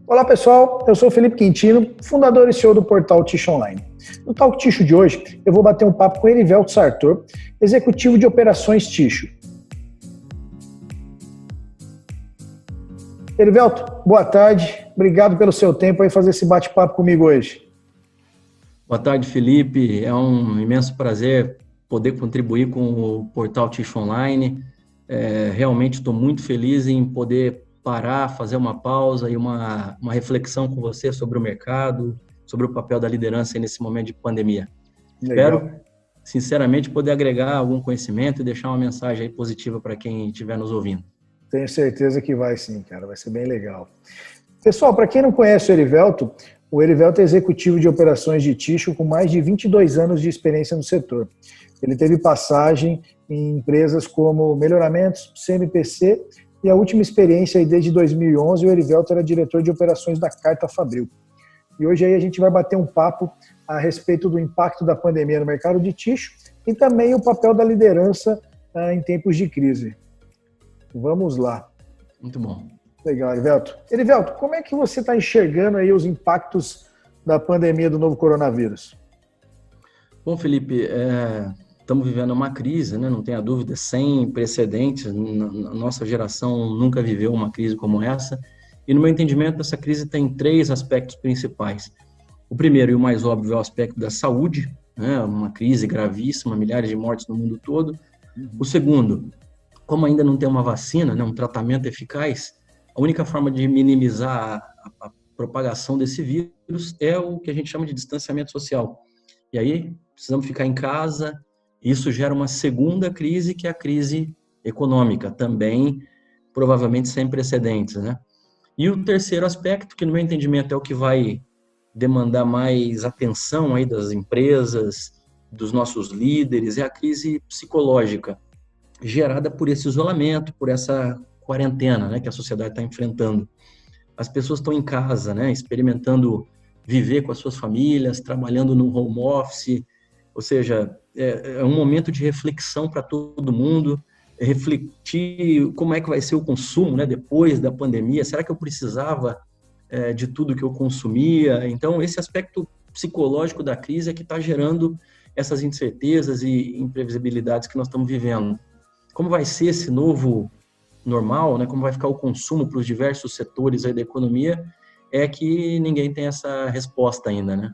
Olá pessoal, eu sou o Felipe Quintino, fundador e CEO do portal Ticho Online. No Talk Ticho de hoje, eu vou bater um papo com Erivelto Sartor, executivo de operações Ticho. Erivelto, boa tarde, obrigado pelo seu tempo aí fazer esse bate-papo comigo hoje. Boa tarde, Felipe, é um imenso prazer poder contribuir com o portal Ticho Online. Realmente estou muito feliz em poder parar, fazer uma pausa e uma reflexão com você sobre o mercado, sobre o papel da liderança nesse momento de pandemia. Legal. Espero, sinceramente, poder agregar algum conhecimento e deixar uma mensagem aí positiva para quem estiver nos ouvindo. Tenho certeza que vai sim, cara, vai ser bem legal. Pessoal, para quem não conhece o Erivelto é executivo de operações de Ticho com mais de 22 anos de experiência no setor. Ele teve passagem em empresas como Melhoramentos, CMPC e a última experiência aí desde 2011, o Erivelto era diretor de operações da Carta Fabril. E hoje aí a gente vai bater um papo a respeito do impacto da pandemia no mercado de Ticho e também o papel da liderança em tempos de crise. Vamos lá. Muito bom. Legal, Erivelto. Erivelto, como é que você está enxergando aí os impactos da pandemia do novo coronavírus? Bom, Felipe, estamos vivendo uma crise, né? Não tenha dúvida, sem precedentes. A nossa geração nunca viveu uma crise como essa. E, no meu entendimento, essa crise tem três aspectos principais. O primeiro e o mais óbvio é o aspecto da saúde, né? Uma crise gravíssima, milhares de mortes no mundo todo. O segundo, como ainda não tem uma vacina, né, um tratamento eficaz, a única forma de minimizar a propagação desse vírus é o que a gente chama de distanciamento social. E aí, precisamos ficar em casa. Isso gera uma segunda crise, que é a crise econômica, também provavelmente sem precedentes, né? E o terceiro aspecto, que no meu entendimento é o que vai demandar mais atenção aí das empresas, dos nossos líderes, é a crise psicológica, gerada por esse isolamento, por essa quarentena, né, que a sociedade está enfrentando. As pessoas estão em casa, né, experimentando viver com as suas famílias, trabalhando no home office, ou seja, é um momento de reflexão para todo mundo, refletir como é que vai ser o consumo, né, depois da pandemia. Será que eu precisava de tudo que eu consumia? Então, esse aspecto psicológico da crise é que está gerando essas incertezas e imprevisibilidades que nós estamos vivendo. Como vai ser esse novo normal, né? Como vai ficar o consumo para os diversos setores aí da economia, é que ninguém tem essa resposta ainda, né?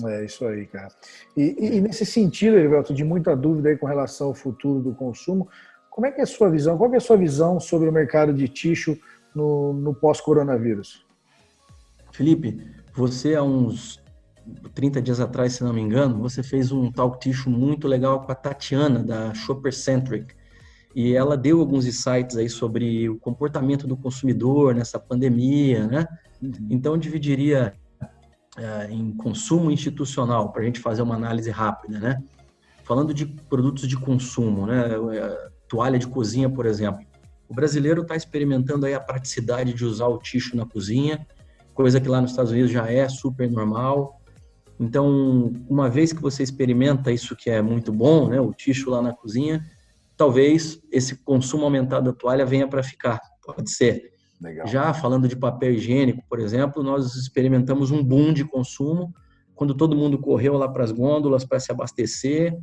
É isso aí, cara. E nesse sentido, Erivelto, de muita dúvida aí com relação ao futuro do consumo, como é que é a sua visão? Qual é a sua visão sobre o mercado de Ticho no pós-coronavírus? Felipe, você há uns 30 dias atrás, se não me engano, você fez um talk Ticho muito legal com a Tatiana, da Shopper Centric, e ela deu alguns insights aí sobre o comportamento do consumidor nessa pandemia, né? Então, eu dividiria em consumo institucional, para a gente fazer uma análise rápida, né? Falando de produtos de consumo, né? Toalha de cozinha, por exemplo. O brasileiro está experimentando aí a praticidade de usar o Ticho na cozinha, coisa que lá nos Estados Unidos já é super normal. Então, uma vez que você experimenta isso que é muito bom, né? O Ticho lá na cozinha, talvez esse consumo aumentado da toalha venha para ficar, pode ser. Legal. Já falando de papel higiênico, por exemplo, nós experimentamos um boom de consumo quando todo mundo correu lá para as gôndolas para se abastecer,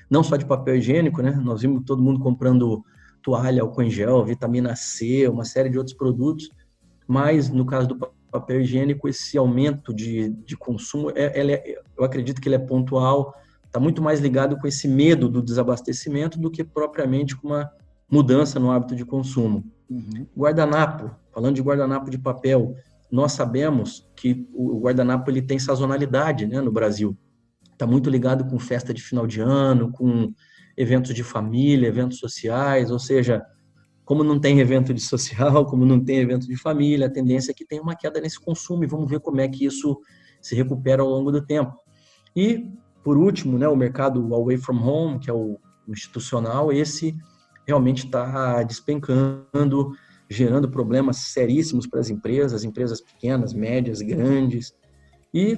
não só de papel higiênico, né? Nós vimos todo mundo comprando toalha, álcool em gel, vitamina C, uma série de outros produtos, mas no caso do papel higiênico, esse aumento de consumo, eu acredito que ele é pontual, está muito mais ligado com esse medo do desabastecimento do que propriamente com uma mudança no hábito de consumo. Guardanapo, falando de guardanapo de papel, nós sabemos que o guardanapo ele tem sazonalidade, né, no Brasil. Está muito ligado com festa de final de ano, com eventos de família, eventos sociais, ou seja, como não tem evento de social, como não tem evento de família, a tendência é que tenha uma queda nesse consumo e vamos ver como é que isso se recupera ao longo do tempo. E, por último, né, o mercado away from home, que é o institucional, esse realmente está despencando, gerando problemas seríssimos para as empresas pequenas, médias, grandes, e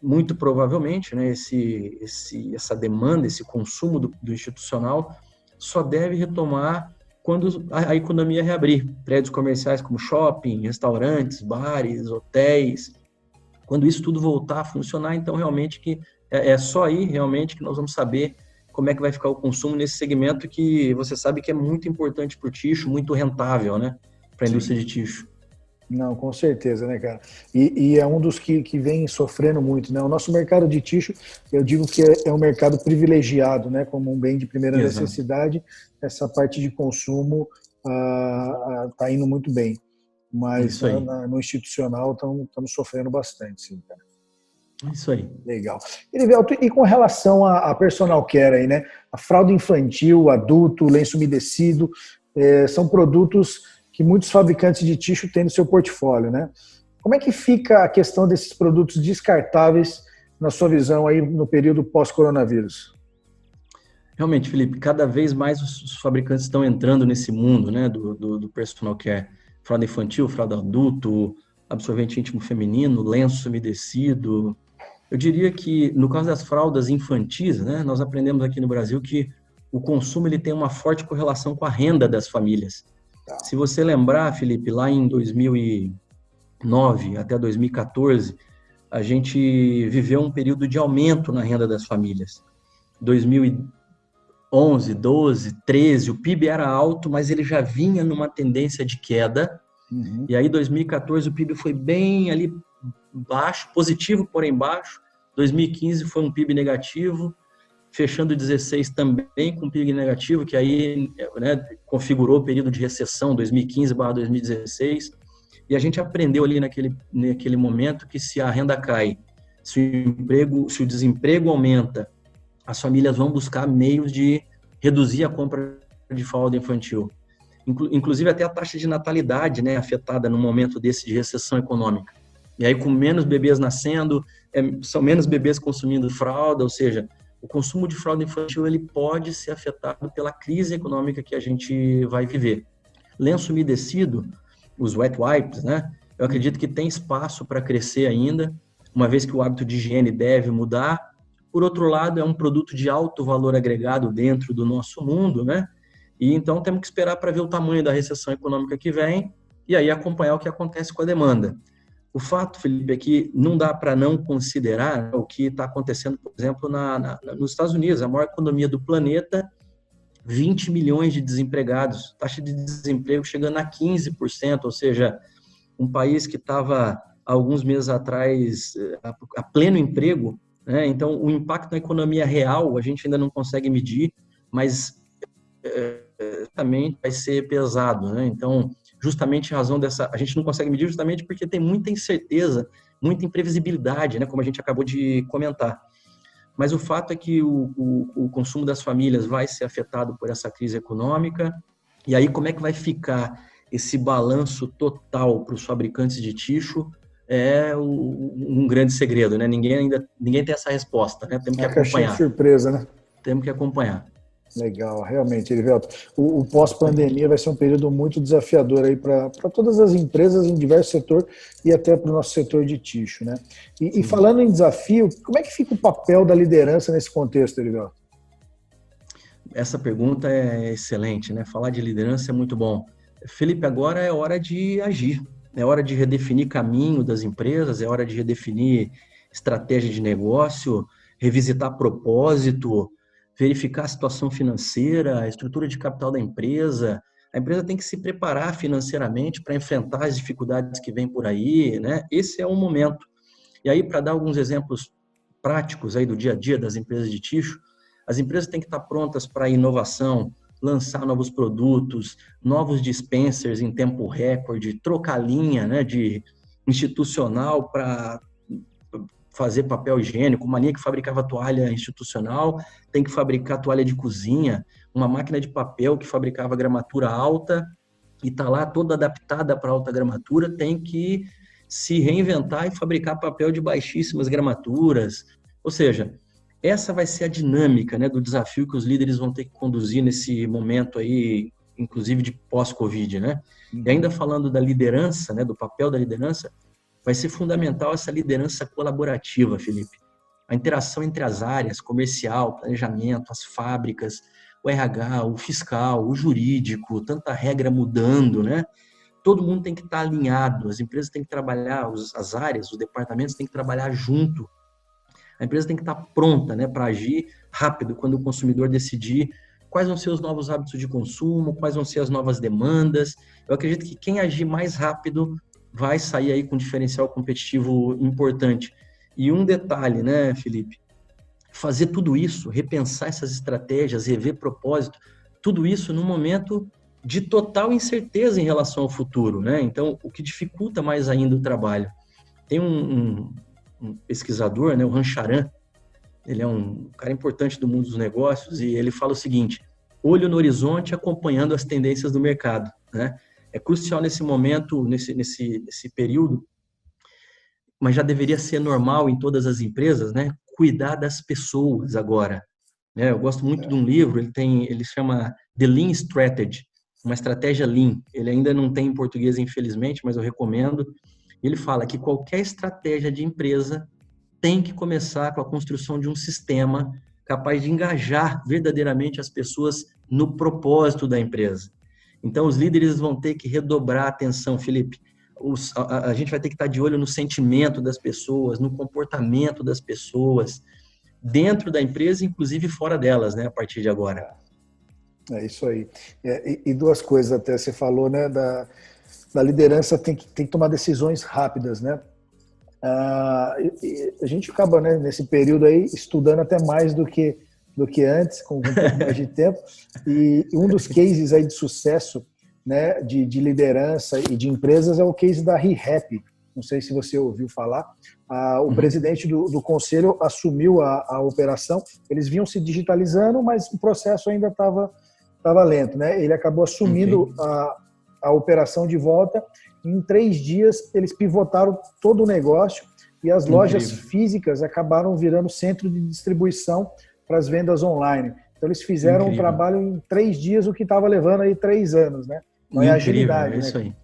muito provavelmente, né, essa demanda, esse consumo do institucional só deve retomar quando a economia reabrir. Prédios comerciais como shopping, restaurantes, bares, hotéis. Quando isso tudo voltar a funcionar, então realmente que é só aí realmente que nós vamos saber como é que vai ficar o consumo nesse segmento que você sabe que é muito importante para o tixo, muito rentável, né? Para a indústria de tixo. Não, com certeza, né, cara? E é um dos que vem sofrendo muito, né? O nosso mercado de tixo, eu digo que é um mercado privilegiado, né? Como um bem de primeira Exato. necessidade, essa parte de consumo tá indo muito bem. Mas Isso aí. no institucional estamos sofrendo bastante, sim, cara. Isso aí. Legal. Erivelto, e com relação a personal care aí, né? A fralda infantil, adulto, lenço umedecido, são produtos que muitos fabricantes de tixo têm no seu portfólio, né? Como é que fica a questão desses produtos descartáveis na sua visão aí no período pós-coronavírus? Realmente, Felipe, cada vez mais os fabricantes estão entrando nesse mundo, né, do personal care. Fralda infantil, fralda adulto, absorvente íntimo feminino, lenço umedecido. Eu diria que, no caso das fraldas infantis, né, nós aprendemos aqui no Brasil que o consumo ele tem uma forte correlação com a renda das famílias. Se você lembrar, Felipe, lá em 2009 até 2014, a gente viveu um período de aumento na renda das famílias. 2011, 12, 13, o PIB era alto, mas ele já vinha numa tendência de queda. Uhum. E aí, 2014, o PIB foi bem ali baixo, positivo, porém baixo. 2015 foi um PIB negativo. Fechando 16 também com PIB negativo, que aí, né, configurou o período de recessão 2015/2016, e a gente aprendeu ali naquele momento que se a renda cai, se o desemprego aumenta, as famílias vão buscar meios de reduzir a compra de fralda infantil. Inclusive até a taxa de natalidade, né, afetada no momento desse de recessão econômica. E aí com menos bebês nascendo, são menos bebês consumindo fralda, ou seja, o consumo de fralda infantil ele pode ser afetado pela crise econômica que a gente vai viver. Lenço umedecido, os wet wipes, né? Eu acredito que tem espaço para crescer ainda, uma vez que o hábito de higiene deve mudar. Por outro lado, é um produto de alto valor agregado dentro do nosso mundo, né? E então temos que esperar para ver o tamanho da recessão econômica que vem e aí acompanhar o que acontece com a demanda. O fato, Felipe, é que não dá para não considerar o que está acontecendo, por exemplo, nos Estados Unidos, a maior economia do planeta, 20 milhões de desempregados, taxa de desemprego chegando a 15%, ou seja, um país que estava há alguns meses atrás a pleno emprego, né? Então o impacto na economia real a gente ainda não consegue medir, mas também vai ser pesado, né? Então, justamente em razão dessa, a gente não consegue medir justamente porque tem muita incerteza, muita imprevisibilidade, né? Como a gente acabou de comentar. Mas o fato é que o consumo das famílias vai ser afetado por essa crise econômica. E aí, como é que vai ficar esse balanço total para os fabricantes de tixo? É um grande segredo, né? Ninguém tem essa resposta, né? Temos que acompanhar. Caixinha de surpresa, né? Temos que acompanhar. Legal, realmente, Erivelto. O pós-pandemia vai ser um período muito desafiador aí para todas as empresas em diversos setores e até para o nosso setor de tixo, né? E falando em desafio, como é que fica o papel da liderança nesse contexto, Erivelto? Essa pergunta é excelente, né? Falar de liderança é muito bom. Felipe, agora é hora de agir, é hora de redefinir caminho das empresas, é hora de redefinir estratégia de negócio, revisitar propósito, verificar a situação financeira, a estrutura de capital da empresa. A empresa tem que se preparar financeiramente para enfrentar as dificuldades que vêm por aí, né? Esse é o momento. E aí, para dar alguns exemplos práticos aí do dia a dia das empresas de tixo, as empresas têm que estar prontas para a inovação, lançar novos produtos, novos dispensers em tempo recorde, trocar linha, né, de institucional para fazer papel higiênico. Uma linha que fabricava toalha institucional tem que fabricar toalha de cozinha. Uma máquina de papel que fabricava gramatura alta e está lá toda adaptada para alta gramatura, tem que se reinventar e fabricar papel de baixíssimas gramaturas. Ou seja, essa vai ser a dinâmica, né, do desafio que os líderes vão ter que conduzir nesse momento aí, inclusive de pós-Covid, né? E ainda falando da liderança, né, do papel da liderança, vai ser fundamental essa liderança colaborativa, Felipe. A interação entre as áreas, comercial, planejamento, as fábricas, o RH, o fiscal, o jurídico, tanta regra mudando, né? Todo mundo tem que estar alinhado, as empresas têm que trabalhar, as áreas, os departamentos têm que trabalhar junto. A empresa tem que estar pronta, né, para agir rápido quando o consumidor decidir quais vão ser os novos hábitos de consumo, quais vão ser as novas demandas. Eu acredito que quem agir mais rápido vai sair aí com um diferencial competitivo importante. E um detalhe, né, Felipe? Fazer tudo isso, repensar essas estratégias, rever propósito, tudo isso num momento de total incerteza em relação ao futuro, né? Então, o que dificulta mais ainda o trabalho. Tem um pesquisador, né, o Rancharan, ele é um cara importante do mundo dos negócios e ele fala o seguinte: olho no horizonte acompanhando as tendências do mercado, né? É crucial nesse momento, nesse período, mas já deveria ser normal em todas as empresas, né? Cuidar das pessoas agora. Né? Eu gosto muito de um livro, ele chama The Lean Strategy, uma estratégia Lean. Ele ainda não tem em português, infelizmente, mas eu recomendo. Ele fala que qualquer estratégia de empresa tem que começar com a construção de um sistema capaz de engajar verdadeiramente as pessoas no propósito da empresa. Então, os líderes vão ter que redobrar a atenção, Felipe. A gente vai ter que estar de olho no sentimento das pessoas, no comportamento das pessoas, dentro da empresa, inclusive fora delas, né, a partir de agora. É isso aí. E duas coisas até, você falou, né, da liderança tem que tomar decisões rápidas, né? A gente acaba, né, nesse período aí estudando até mais do que antes, com um pouco mais de tempo, e um dos cases aí de sucesso, né, de liderança e de empresas é o case da ReHap. Não sei se você ouviu falar. O presidente do conselho assumiu a operação, eles vinham se digitalizando, mas o processo ainda estava lento, né? Ele acabou assumindo a operação de volta. Em 3 dias, eles pivotaram todo o negócio e as lojas físicas acabaram virando centro de distribuição para as vendas online. Então, eles fizeram um trabalho em 3 dias, o que estava levando aí 3 anos, né? Então, é agilidade. É isso aí.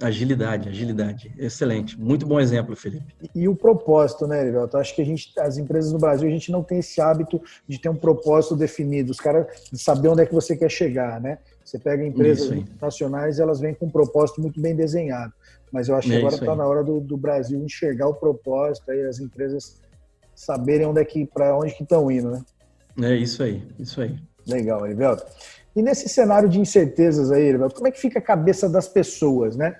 Agilidade. Excelente. Muito bom exemplo, Felipe. E o propósito, né, Erivelto? Acho que as empresas no Brasil, a gente não tem esse hábito de ter um propósito definido. Os caras de saber onde é que você quer chegar, né? Você pega empresas nacionais, elas vêm com um propósito muito bem desenhado. Mas eu acho que agora está na hora do Brasil enxergar o propósito e as empresas saberem para onde que estão indo, né? É isso aí. Legal, Erivelto. E nesse cenário de incertezas aí, Erivelto, como é que fica a cabeça das pessoas, né?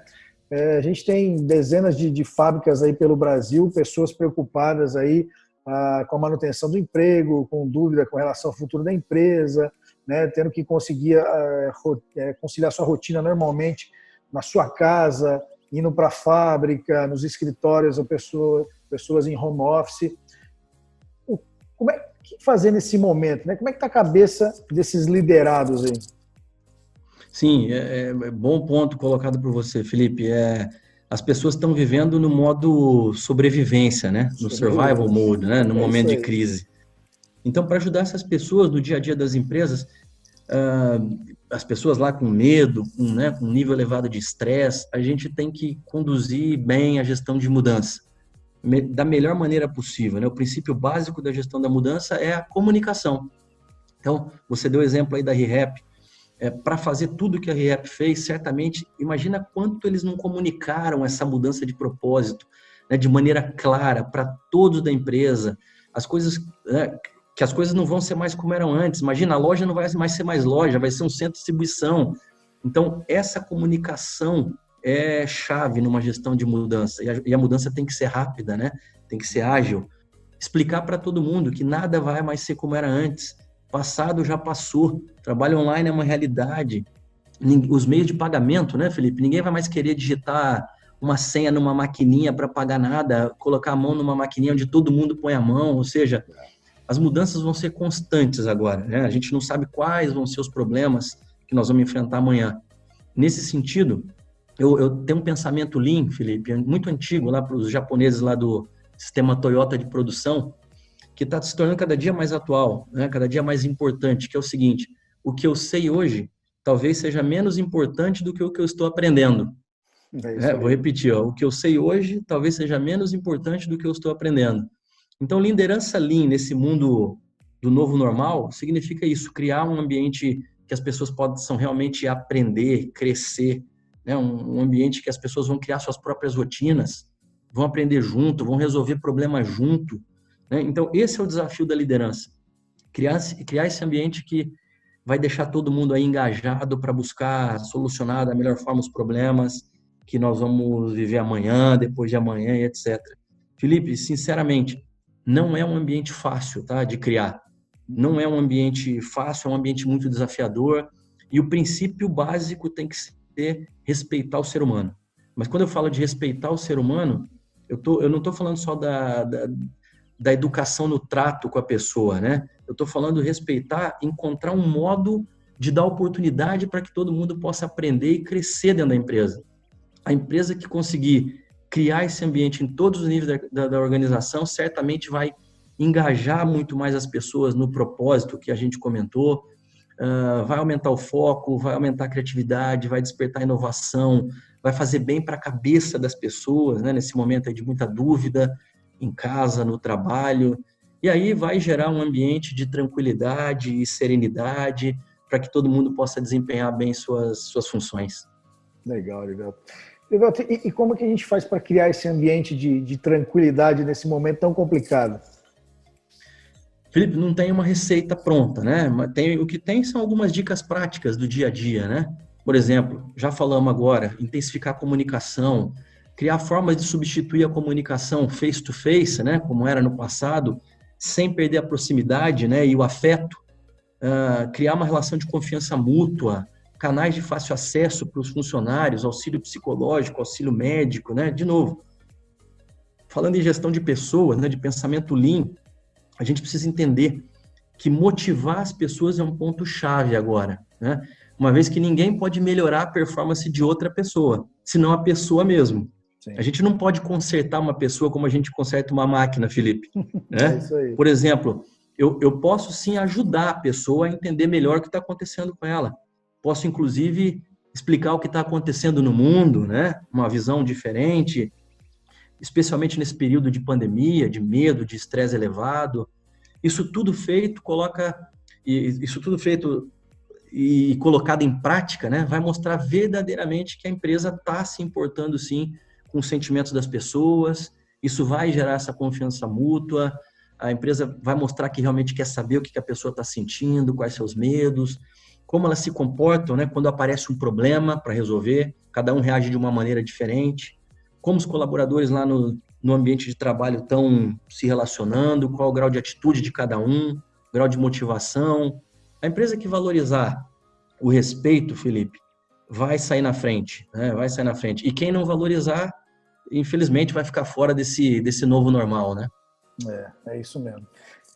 A gente tem dezenas de fábricas aí pelo Brasil, pessoas preocupadas aí com a manutenção do emprego, com dúvida com relação ao futuro da empresa, né? Tendo que conseguir conciliar sua rotina normalmente na sua casa, indo para a fábrica, nos escritórios, pessoas em home office. Como é que fazer nesse momento, né? Como é que está a cabeça desses liderados aí? Sim, é bom ponto colocado por você, Felipe. As pessoas estão vivendo no modo sobrevivência, né? No survival mode, né? No momento de crise. Então, para ajudar essas pessoas no dia a dia das empresas, as pessoas lá com medo, com um nível elevado de estresse, a gente tem que conduzir bem a gestão de mudança da melhor maneira possível, né? O princípio básico da gestão da mudança é a comunicação. Então, você deu o exemplo aí da ReHap. Para fazer tudo que a ReHap fez, certamente, imagina quanto eles não comunicaram essa mudança de propósito, né, de maneira clara para todos da empresa. Que as coisas não vão ser mais como eram antes. Imagina, a loja não vai mais ser mais loja, vai ser um centro de distribuição. Então, essa comunicação é chave numa gestão de mudança. E a mudança tem que ser rápida, né? Tem que ser ágil. Explicar para todo mundo que nada vai mais ser como era antes. Passado já passou. Trabalho online é uma realidade. Os meios de pagamento, né, Felipe? Ninguém vai mais querer digitar uma senha numa maquininha para pagar nada, colocar a mão numa maquininha onde todo mundo põe a mão. Ou seja, as mudanças vão ser constantes agora, né? A gente não sabe quais vão ser os problemas que nós vamos enfrentar amanhã. Nesse sentido, eu tenho um pensamento Lean, Felipe, muito antigo lá para os japoneses lá do sistema Toyota de produção, que está se tornando cada dia mais atual, né? Cada dia mais importante, que é o seguinte: o que eu sei hoje talvez seja menos importante do que o que eu estou aprendendo. Vou repetir, o que eu sei hoje talvez seja menos importante do que eu estou aprendendo. Então, liderança Lean nesse mundo do novo normal significa isso, criar um ambiente que as pessoas possam realmente aprender, crescer, né? Um ambiente que as pessoas vão criar suas próprias rotinas, vão aprender junto, vão resolver problemas junto, né? Então, esse é o desafio da liderança, criar esse ambiente que vai deixar todo mundo aí engajado para buscar solucionar da melhor forma os problemas que nós vamos viver amanhã, depois de amanhã e etc. Felipe, sinceramente, não é um ambiente fácil, tá, de criar. Não é um ambiente fácil, é um ambiente muito desafiador e o princípio básico tem que ser respeitar o ser humano. Mas quando eu falo de respeitar o ser humano, eu não estou falando só da educação no trato com a pessoa, né? Eu estou falando respeitar, encontrar um modo de dar oportunidade para que todo mundo possa aprender e crescer dentro da empresa. A empresa que conseguir criar esse ambiente em todos os níveis da organização, certamente vai engajar muito mais as pessoas no propósito que a gente comentou, vai aumentar o foco, vai aumentar a criatividade, vai despertar a inovação, vai fazer bem para a cabeça das pessoas, né, nesse momento aí de muita dúvida, em casa, no trabalho, e aí vai gerar um ambiente de tranquilidade e serenidade para que todo mundo possa desempenhar bem suas funções. Legal, Erivelto. Erivelto, e como que a gente faz para criar esse ambiente de tranquilidade nesse momento tão complicado? Felipe, não tem uma receita pronta, né? Mas o que tem são algumas dicas práticas do dia a dia, né? Por exemplo, já falamos agora, intensificar a comunicação, criar formas de substituir a comunicação face-to-face, né? Como era no passado, sem perder a proximidade, né? E o afeto, criar uma relação de confiança mútua, canais de fácil acesso para os funcionários, auxílio psicológico, auxílio médico, né? De novo, falando em gestão de pessoas, né? De pensamento lean, a gente precisa entender que motivar as pessoas é um ponto-chave agora, né? Uma vez que ninguém pode melhorar a performance de outra pessoa, senão a pessoa mesmo. Sim. A gente não pode consertar uma pessoa como a gente conserta uma máquina, Felipe. Né? É isso aí. Por exemplo, eu posso sim ajudar a pessoa a entender melhor o que está acontecendo com ela. Posso, inclusive, explicar o que está acontecendo no mundo, né? Uma visão diferente, especialmente nesse período de pandemia, de medo, de estresse elevado. Isso tudo feito e colocado em prática, né, vai mostrar verdadeiramente que a empresa está se importando sim com os sentimentos das pessoas. Isso vai gerar essa confiança mútua. A empresa vai mostrar que realmente quer saber o que a pessoa está sentindo, quais são os medos, como elas se comportam, né, quando aparece um problema para resolver. Cada um reage de uma maneira diferente. Como os colaboradores lá no ambiente de trabalho estão se relacionando, qual o grau de atitude de cada um, grau de motivação. A empresa que valorizar o respeito, Felipe, vai sair na frente, né? Vai sair na frente. E quem não valorizar, infelizmente, vai ficar fora desse novo normal, né? É isso mesmo.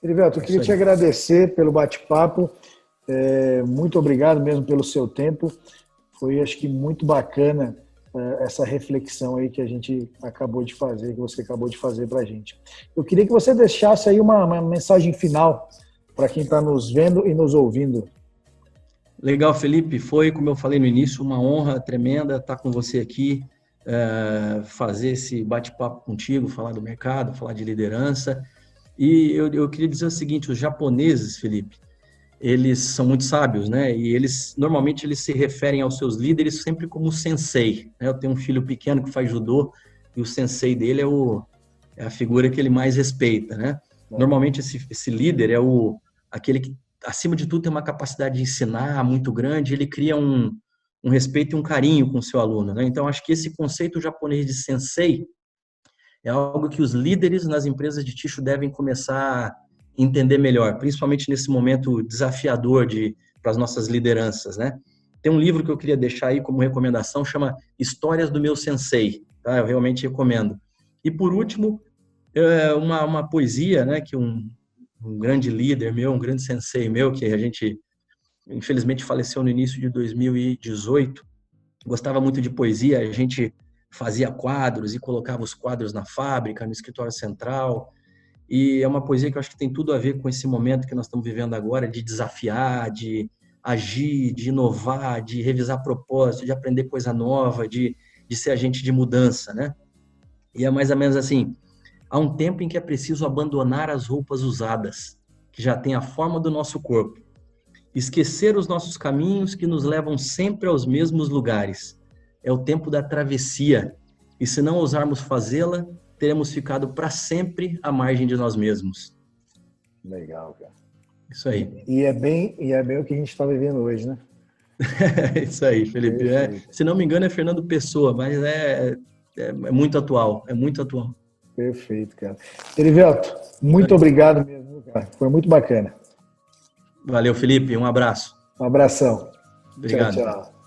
Erivelto, eu queria te agradecer pelo bate-papo. Muito obrigado mesmo pelo seu tempo. Foi, acho que, muito bacana essa reflexão aí que a gente acabou de fazer, que você acabou de fazer para a gente. Eu queria que você deixasse aí uma mensagem final para quem está nos vendo e nos ouvindo. Legal, Felipe. Foi, como eu falei no início, uma honra tremenda estar com você aqui, fazer esse bate-papo contigo, falar do mercado, falar de liderança. E eu queria dizer o seguinte, os japoneses, Felipe, eles são muito sábios, né? E normalmente eles se referem aos seus líderes sempre como sensei, né? Eu tenho um filho pequeno que faz judô e o sensei dele é a figura que ele mais respeita, né? Normalmente esse líder é aquele que, acima de tudo, tem uma capacidade de ensinar muito grande, ele cria um respeito e um carinho com o seu aluno, né? Então, acho que esse conceito japonês de sensei é algo que os líderes nas empresas de tixo devem começar a entender melhor, principalmente nesse momento desafiador para as nossas lideranças, né? Tem um livro que eu queria deixar aí como recomendação, chama Histórias do Meu Sensei, tá? Eu realmente recomendo. E por último, uma poesia, né, que um grande líder meu, um grande sensei meu, que a gente infelizmente faleceu no início de 2018, gostava muito de poesia, a gente fazia quadros e colocava os quadros na fábrica, no escritório central. E é uma poesia que eu acho que tem tudo a ver com esse momento que nós estamos vivendo agora, de desafiar, de agir, de inovar, de revisar propósito, de aprender coisa nova, de ser agente de mudança, né? E é mais ou menos assim, há um tempo em que é preciso abandonar as roupas usadas que já tem a forma do nosso corpo. Esquecer os nossos caminhos que nos levam sempre aos mesmos lugares. É o tempo da travessia. E se não ousarmos fazê-la, teremos ficado para sempre à margem de nós mesmos. Legal, cara. Isso aí. E é bem o que a gente está vivendo hoje, né? Isso aí, Felipe. Se não me engano, é Fernando Pessoa, mas é muito atual. É muito atual. Perfeito, cara. Erivelto, muito obrigado mesmo, cara. Foi muito bacana. Valeu, Felipe. Um abraço. Um abração. Obrigado. Tchau, tchau.